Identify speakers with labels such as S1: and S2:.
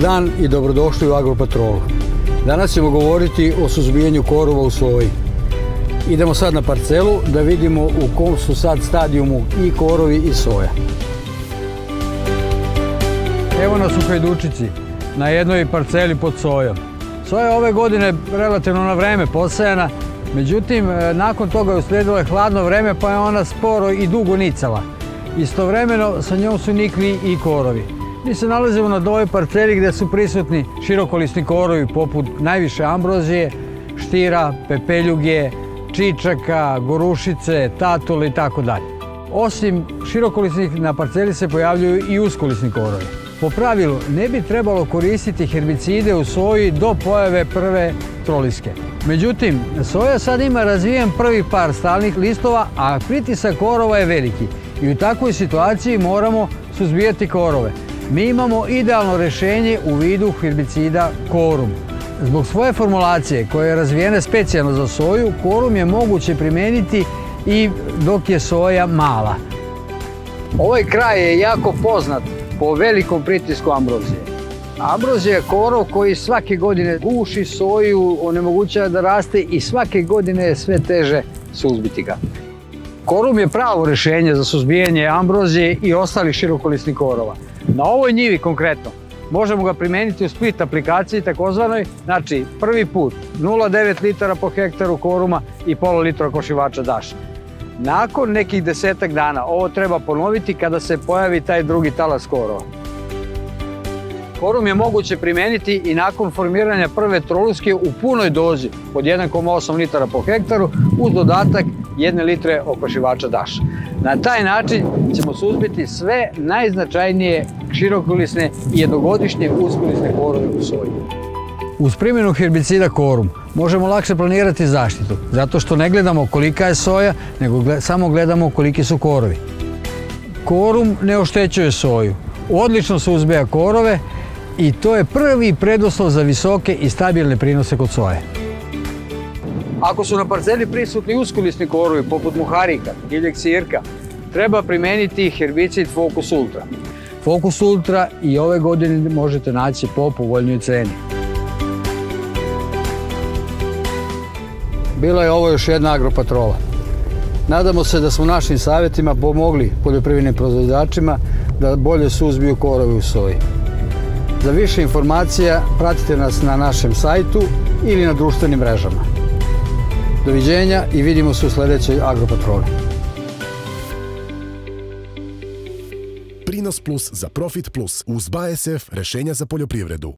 S1: dan i dobrodošli u Agropatrolu. Danas ćemo govoriti o suzbijanju korova u soji. Idemo sad na parcelu da vidimo u kom su sad stadijumu i korovi i soja. Evo nas u Hajdučici, na jednoj parceli pod sojom. Soja je ove godine relativno na vreme posejana, međutim, nakon toga je uslijedilo hladno vreme pa je ona sporo i dugo nicala. Istovremeno sa njom su nikli i korovi. Mi se nalazimo na ovoj parceli gdje su prisutni širokolisni korovi poput najviše ambrozije, štira, pepeljuge, čičaka, gorušice, tatule i tako dalje. Osim širokolisnih na parceli se pojavljuju i uskolisni korovi. Po pravilu ne bi trebalo koristiti herbicide u soji do pojave prve troliske. Međutim, soja sad ima razvijen prvi par stalnih listova, a pritisak korova je veliki i u takvoj situaciji moramo suzbijati korove. Mi imamo idealno rješenje u vidu herbicida Korum. Zbog svoje formulacije koja je razvijena specijalno za soju, Korum je moguće primijeniti i dok je soja mala. Ovaj kraj je jako poznat po velikom pritisku ambrozije. Ambrozija je korov koji svake godine guši soju, onemogućava da raste i svake godine je sve teže suzbiti ga. Korum je pravo rješenje za suzbijanje ambrozije i ostalih širokolisnih korova. Na ovoj njivi konkretno možemo ga primijeniti u split aplikaciji takozvanoj, znači prvi put 0,9 litara po hektaru koruma i pola litra okošivača daša. Nakon nekih 10-ak dana ovo treba ponoviti kada se pojavi taj drugi talas korova. Korum je moguće primijeniti i nakon formiranja prve troluske u punoj dozi od 1,8 litara po hektaru uz dodatak 1 litre okošivača daša. Na taj način ćemo suzbiti sve najznačajnije širokolisne i jednogodišnje uskolisne korove u soji. Uz primjenu herbicida Korum možemo lakše planirati zaštitu, zato što ne gledamo kolika je soja, nego samo gledamo koliki su korovi. Korum ne oštećuje soju, odlično suzbija korove i to je prvi preduslov za visoke i stabilne prinose kod soje. Ako su na parceli prisutni uskolisni korovi poput muharika, divljeg sirka, treba primijeniti herbicid Focus Ultra. Focus Ultra i ove godine možete naći po povoljnijoj ceni. Bila je ovo još jedna Agropatrola. Nadamo se da smo našim savjetima pomogli poljoprivrednim proizvođačima da bolje suzbiju korove u soji. Za više informacija pratite nas na našem sajtu ili na društvenim mrežama. Doviđenja i vidimo se u sljedećoj Agropatroli.
S2: Prinos Plus za Profit Plus uz BASF rješenja za poljoprivredu.